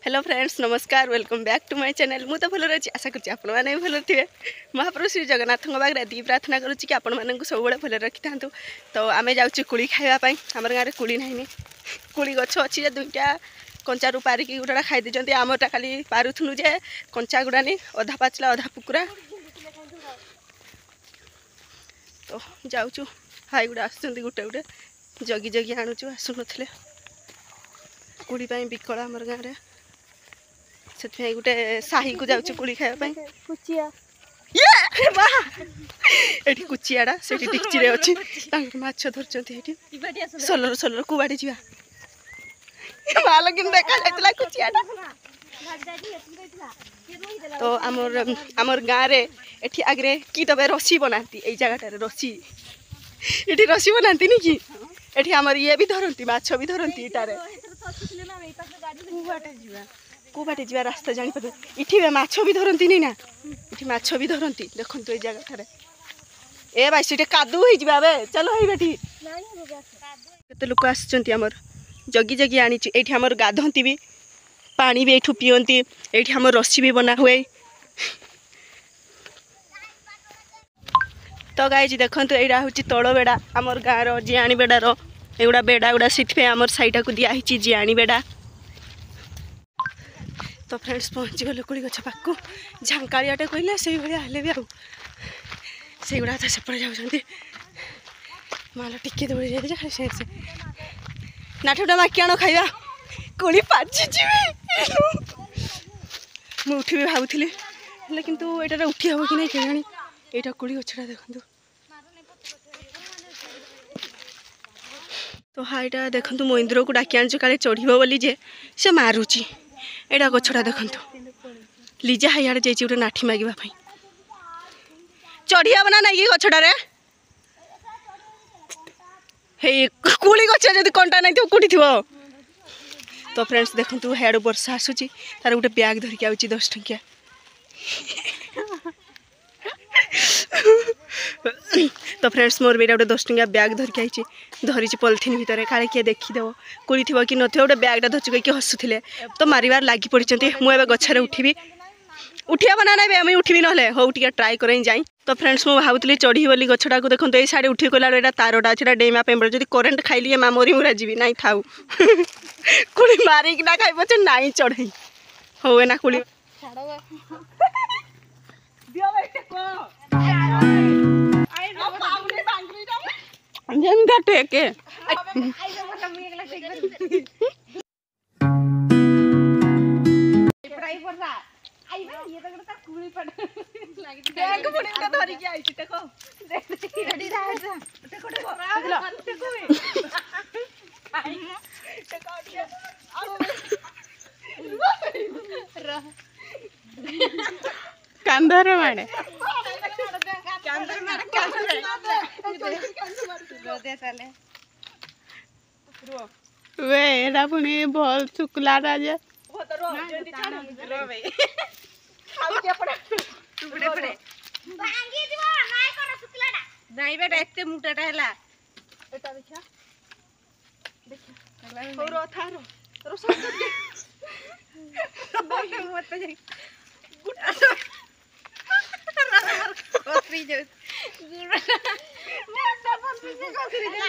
Hello friends नमस्कार welcome back to my channel मु तो भल रही आशा कर भी भल थे महाप्रभु श्री जगन्नाथ बागे दी प्रार्थना करुँच कि आपण मानक सब भल रखी था। तो आम जाऊँ कुड़ी खावाई आम गाँव में कुड़ी ना कुड़ी गछ अच्छी दुईटा कंचा पारिकी गोटा खाई दीजिए आमटा खाली पारुथुनु जे कंचा गुड़ा नहीं अधा पाचला अधा पुकुरा। तो जाऊँ भाई गुड़ा आस गोटे गोटे जगी जगी आणुचु आसुन कुड़ी विकल आम गाँव में से गोटे साही को जाऊँ कुड़ी खावाई ये कुचियाड़ा से डिक्ची अच्छी माछ धरती सोलर सोलर को बाड़ी जा माल कि देखा कुचियाड़ा। तो आमर गाँव में ये आगे कि तब रसी बनाती यही जगह रसी ये रसी बनाती नी कि ये आमर ये भी धरती माछ भी धरती इटारे को बाटे जा रास्ता जानी पारे इठी माछ भी धरती नहीं ना इठी माछ भी धरती देखो ये जगह ए भाई सीटे कादू हो जाए चलो ही बेटी केते लोक आमर जगी जगी आनी ये आमर गाधती भी पानी भी यू पीती ये आम रस्सी भी बना हुए। तो गाइज देखो यहाँ हूँ तल बेड़ा आमर गाँव जियाणी बेड़ार एगुड़ा बेड़ा गुड़ा से आमर साइटा को दिखाई जियाणी बेड़ा। तो फ्रेंड्स पहुँची गले कुड़ी गछ पाक झांकाड़ियाटे कहले से भाई भी से गुड़ा तो सेपटे जाऊँगी माल टिके दौड़ी जाए से नाठुटा बाकी आण खाଇବା कुड़ी पाची मुझे उठी भावुली हेल्ले किंतु एटार उठी हम कि नहीं केजाणी यहाँ कुड़ी गछटा देखु। तो हाँ यहाँ देखु महेंद्र को डाकी आनी काले चढ़ बोली जे से मारुची यहाँ गछटा देखु लिजा हाइड जा गोटे नाठी मागवाई चढ़ ना ना कि गछटारे कुड़ी गछ जब कंटा नहीं कौटी थो। तो फ्रेंड्स देखो हेड वर्षा आसूची तार गोटे बैग धरिकी आउची 10 टंकिया तो फ्रेंड्स मोर बेटा गोटे 10 टंकिया बैग धरिकी आई धरी पॉलिथिन भितर काले किए देखीदेव कुड़ी थी कि नथिबो गोटे बैगटा धरचु कहीं हसुले तो मारिबार लगी पड़ी मुझे गछरे उठीबी उठिया ना ना मुझे उठीबी ना हो टे ट्राए करें जाई। तो फ्रेंड्स मुझे भावुली चढ़ी बोली गछटा को देखो ये साइड उठी गला यहाँ तारटा अच्छे डेमा पे जब करेन्ट खाइली माँ मोरी मुरा जी ना थाऊ कुड़ी मारिक ना खाई पचे ना चढ़ई हो ना कुड़ी टेके कांदर मारे वे पुणी भल शुक्ला राजा नहीं बेटा एते मुटाटा हैला एटा देखा देखा और थारो तोर सब के मत जाई गुटा कोसरी जो गुटा मोटा बंदी से कोसरी जा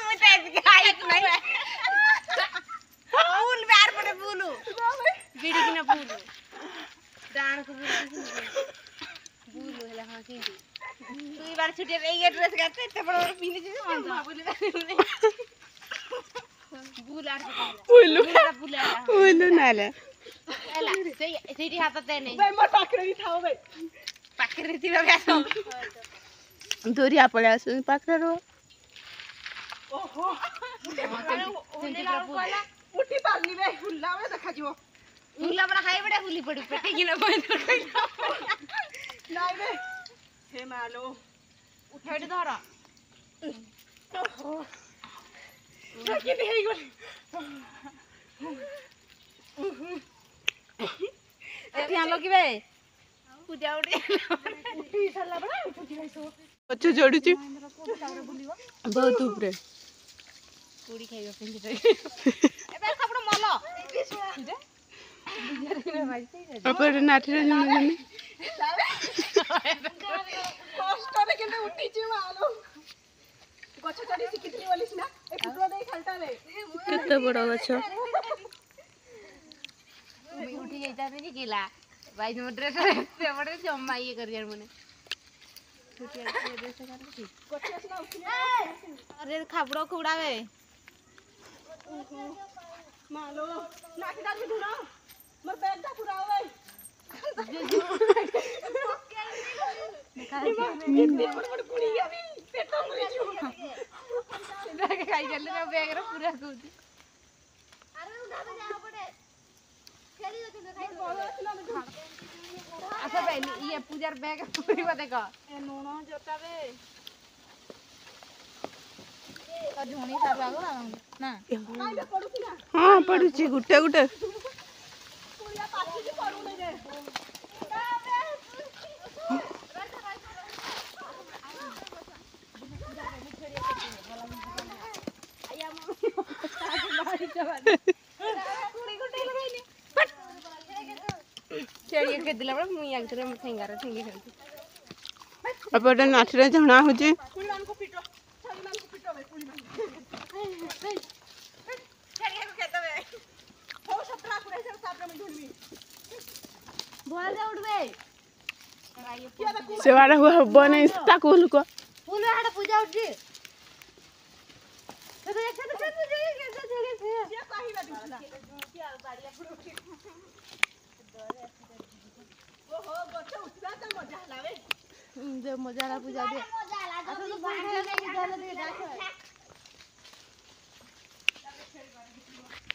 मुटा गाय नहीं फूल बार पड़े फूलू गिड़ी की ना फूलू डाण को बुलू हैला हां कि तू ई बार छुटे ये ड्रेस करते इतने बड़ा पीने जे मां बोले बुलार बुलू बुलू नाले हैला सेठी हातते नहीं भाई मोर पाखरे भी थाओ भाई पाखरे थी बाबा दूरिया पळे आसु पाखरे रो ओहो उठी पारली बे हुल्ला में देखा जीवो हुल्ला बड़ा हाय बड़ा हुली पड़ी पेटी की ना कोई नहीं बे हे मालो उठाइड धरा ओहो कि नहीं गली एठी हम लोग बे पूजा उठी साला बड़ा उठी गइसो अच्छा जोड़ुची बहुत ऊपर कुड़ी खाइबा पे एबे सब अपने नाठी रे जने जने कष्टरे केते उठिची मालो गछ चढ़ी सिकितली बोली सिना ए फुटवा दे खालटा ले केते बड़ गछ उठी जाता नहीं केला भाई नो ड्रेस से बड़े जम्मा ये कर यार मने अरे खाबड़ो खुड़ावे मालो नाकी डाल के ढूंढो मोर बैग दा पुरावे बड़ कुड़ी अभी पेट मरी छु बैग खाई गले ना बैग रे पूरा कूदी अरे उठा के जाओ पड़े खेली होती तो खाई अच्छा भाई ये पूजार बैग पूरी बात देखो ए नोनो जोतावे तो झुणी सब आगो ना काई पडुची ना हां पडुची गुटे गुटे पुरिया पाछी जी पडु नै रे छेड़ी के दिला बड़ा मुई आंग रे ठेंगारे ठेंगे खेलती अपने नाठी रे झणा होची कुड़ीमान को पिटो छालीमान को पिटो बे कुड़ीमान छेड़ी को खेतवे हो सपरा कुरे से साबरे में ढूंढबी बोल जा उठबे सेवाड़ा हुआ हब्बो नै ताको लुको फूल हाड़ा पूजा उठी तो देख तो कैसे जगह से ये काहे बा दिखला क्या गाड़िया पुरो ओहो गछ उठला त मजा लावे जो मजा ला पूजा दे अच्छा तो बाहर में पूजा दे गाछ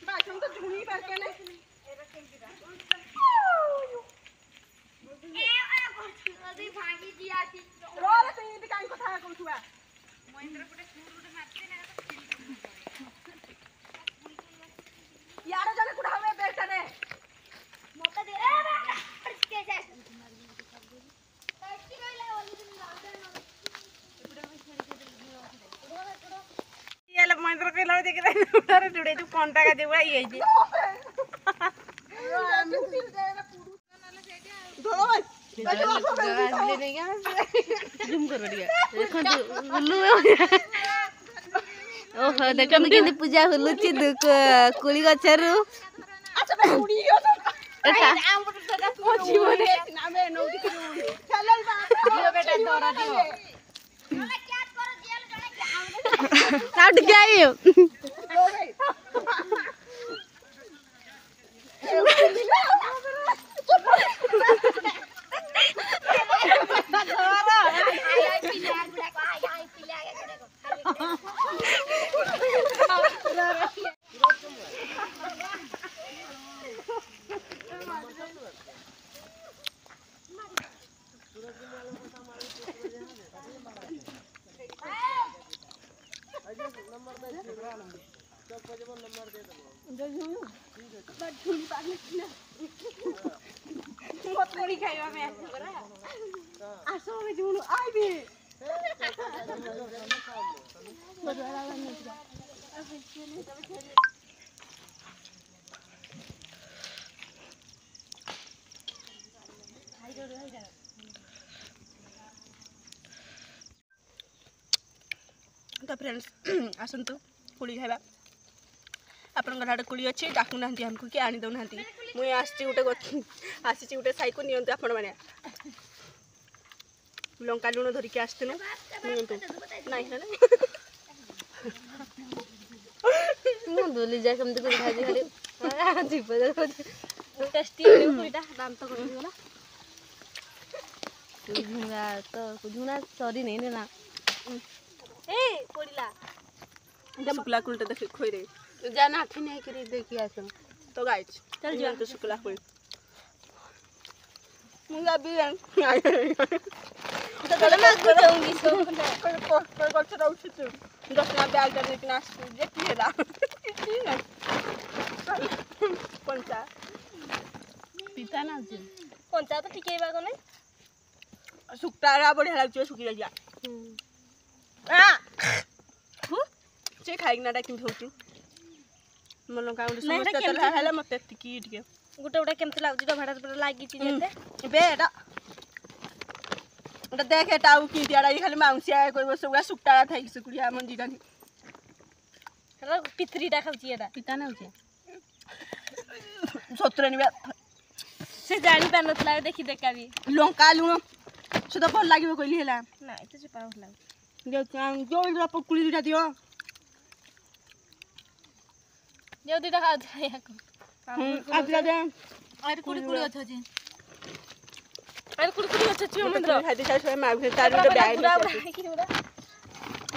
बा तुम तो झुनी पर के ने अभी भागी दिया थी रोल से ये काई कथा कहथुआ महेंद्र पुटे छूर उठे मारते ना यार जने कुड़ावे बेटा ने मौका दे रे कैसे टैक्सी गइला ओली दिन लाउडे ये ल महेंद्र के लावे देख रे उड़ारे जुड़े तू कोंटा का देवा ये जी जूम कर दिया देखो गुल्लू ओहो देखो केंदी पूजा हुलु छि दुक कुली गछरु अच्छा बे उड़ी हो एटा आम बटा मोची बोले नामे नो दिख चलल बा दियो बेटा तोरा दियो क्या कर जेल गणे साउट के आइयो मोतरी खाइबा में आसो में जुणु आइबे तो फ्रेंड्स आसंतु कुली खाइबा आपन घराडे कुली अछि डाकु नांती हमको के आनी दउ नांती मुई आसी गोटे साइको नियंतु आपण माने लंका लुण धरि के आस्तनु नियंतु नाही ना मु दोली जा कम देखो भाजी खाली जीव देखो टेस्टी है पुरीटा दाम तो कर दियो ना झुना सॉरी नहीं ना ए पड़िला शुक्ला कुलटा देख खोई रे जाना आठी नहीं करी देखी आसो तो गाइस चल जीवन तो शुक्ला कुल मुंगा भी तो चलो मैं जाऊंगी सो कोई गछ रहउछ तू 10 ना बैग करने के नास जेती हेला किती ना पंचा पिता ना जी पंचा तो ठीके बा कोने सुक्तारा बढ़िया लागछ सुकी जा आ से खाइक नाटा किन होछु मन का समस्या त हला मते टिकी गुटे गुटे केमती लागुची डभाटा पुरा लागिची जेते बे एटा ओटा देख एटा आउ की दियाडा खाली माउसिया करबो सबगा सुकटा थाई सुकुड़िया मन जिडानी हेलो पितरीटा खाउची एटा पिता ना होचे सतरे निबे से जानी पानतला देखि देखाबी लंका लुण से तो भल लागिबो कहली हैला नाइ तो से पाउ लाग जो इरा पकुड़ी दिटा दियो जो दिटा खा जायको आजला दे अरे कुड़ी अच्छा जे अरे कुड़ी अच्छा छि मंदिर खाइ दिसा सय मा भे तार तो ब्याग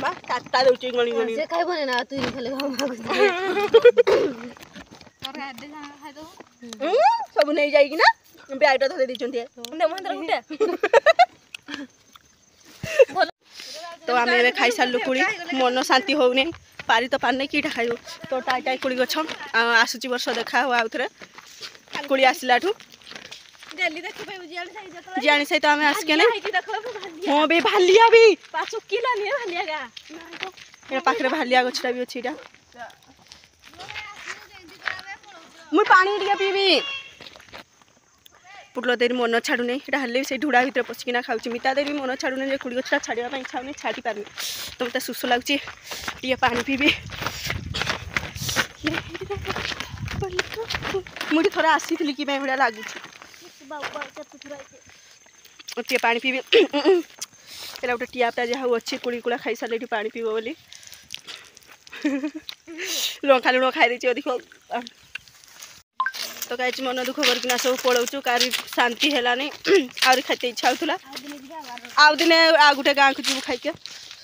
बा काटा दउची गणी गणी से खाइ बने ना तू खाली खाऊ मागु अरे आदे जाना खाइ दो सब नहीं जाएगी ना ब्यागटा धरे दिचंती ने मंदिर गुटे तो आम ए खाई सारू कुड़ी मन शांति होने पारी तो पार नहीं कि खाइबू तो टाई टाई कुड़ी गछ आसुची वर्ष देखा हो आउथरे कुड़ी आसलाठू जल्दी देख पे उजियाल साई जतला जानी सही तो आम आसके नहीं हाई की देखला भालिया हां बे भालिया भी 5 किलो नहीं भालिया गा ए पाखरे भालिया गछटा भी अछि डा मु पानी दिया पीबी पुटलो देरी मन छाड़ू नहीं एटा हल्ले से ढुड़ा भीतर पसिकिना खाउची मिता देरी मन छाड़ू नहीं जे कुड़ी गछटा छाड़िया पई इच्छा नहीं छाड़ी पारनी तो मते सुसु लागची ये पानी पीबी मुझे थोड़ा आसी कि मैं लगुच पानी पीबी एला गोटे टियापटा जहाँ अच्छी कुड़ी कुड़ा खाई सारे पानी पीब बोली लंका लुण खाई देची अधिक तो कहीं मन दुख करना सब पड़ाऊँ कार शांति है आहरी खाते इच्छा होता आउ दिने आ गोटे गाँव को जीव खाइके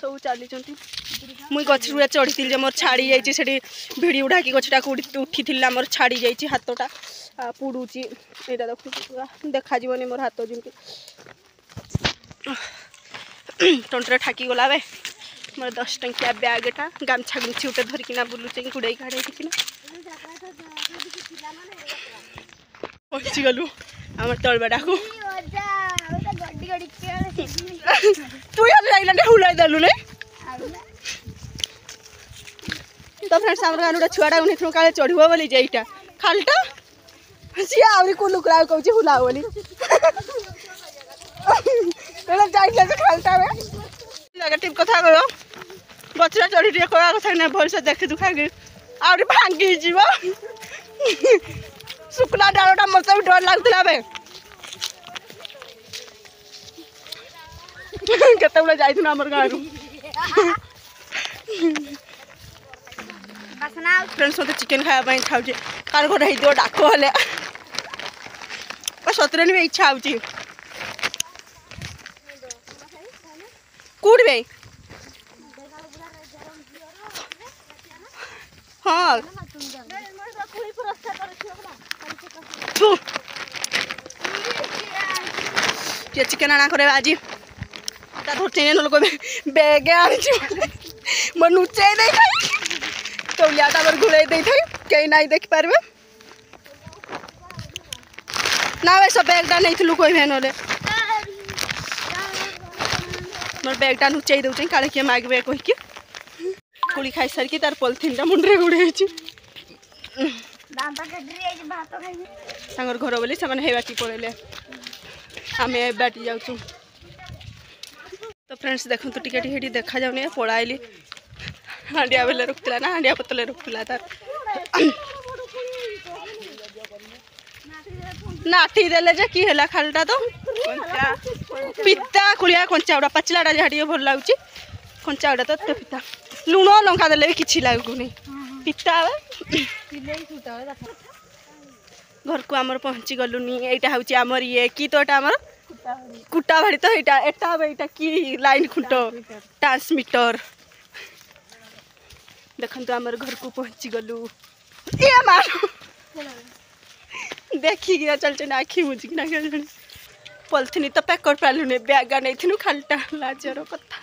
सब चली मुई गछ रुआ चढ़ी मोर छाड़ी जाइए से भिड़ी उड़ाकी गछटा उठी मोर छाड़ी जाइए हाथटा पुड़ुची यहाँ देखो देखा जीवनी मोर हाथ जमी टंटर ठाकी गला बे मोर 10 टंकिया ब्यागटा गामछा गुमछी उठे धरिकिना बुलुचे गुड़े घाड़े पहुँची गलु आम तलबाटा को तू हुलाई देलु नहीं तो फ्रेंड्स आम गाँव गोटे छुआटा उठे काले चढ़ो बोली जेटा खालटा सी आहरी कुलुकुला कौच हुला बोली खालटा नेगेटिव कथा कह गछरा चढ़ी टे कह कथा ना भल से देखी दुखा आहरी भांगी जीव शुक्ला डालटा मत भी डर लगुला बे केतबे जाइथुन हमर गाँव फ्रेंड्स मत चिकेन खाया खाऊे कार घर हो डाक हेले सतरे भी इच्छा हो कौट बे हाँ चिकेन आना करे आज धरते लोग बेगे आनी नुचे दे तौलियाटा मोर घुड़े दे कहीं ना देख पारे ना वैसा बैगटा नहीं थी कहे ना मोर बैगटा नुचे दे काले किए मागे कहीकि कुड़ी खाई सारिकी तार पॉलिथिन मुंडे गुड़े घर बोली से बाकी पड़े आम बाटी जाऊँ तो फ्रेंड्स देखो तो टिके देखा जाऊनी पड़ाइली हांडिया बेले रुकला ना हांडिया पतले रुकला तार नाठी देले जे की हैला खालटा तो पिता कुलिया कंचा उड़ा पचलाटा जहाँ भल लगुच कंचा उड़ा तो पिता लुण लंका देले भी किछि लागुनी पिता घर को आमर पहुँची गलुनी एटा हूँ आमर ये कि तो एटा आमर कुटा भाड़ी तो एटा एटा एटा की लाइन खुंट ट्रांसमीटर देखो आमर घर को पहुँची गलु ये मार देखी चलते आखि मुझिकिना पॉलिथिन तो पैक कर पालुने बैग नहीं थी खालटा लाजर कथा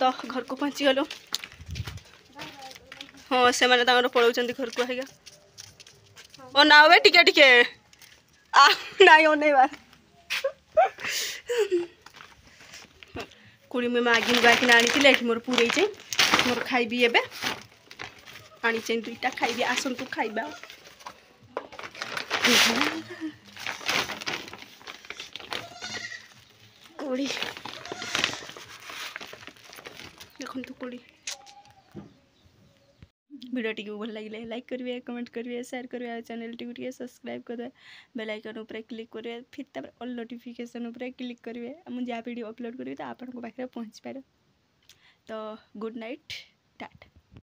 तो घर को पहुँची गलु हाँ से मैंने पड़ाऊँ घर को है अना वे टिके टिके आ नहीं अने बार कुड़ी मुझे मागी मुगाकी आनी मोर पूरे मोर खाइबी एबे आनी दुईटा खाइबी आसतु खाइबा। कोड़ी देखो कोड़ी वीडियो टी भल लगे लाइक करेंगे कमेंट करेंगे शेयर करेंगे चैनल टी सब्सक्राइब करेंगे बेल आइकन उपर क्लिक करेंगे फिर तब ऑल नोटिफिकेशन उपर क्लिक करेंगे मुझे जहाँ वीडियो अपलोड करेंगे तो आपको पाखे पहुँची पारे तो गुड नाइट टाटा।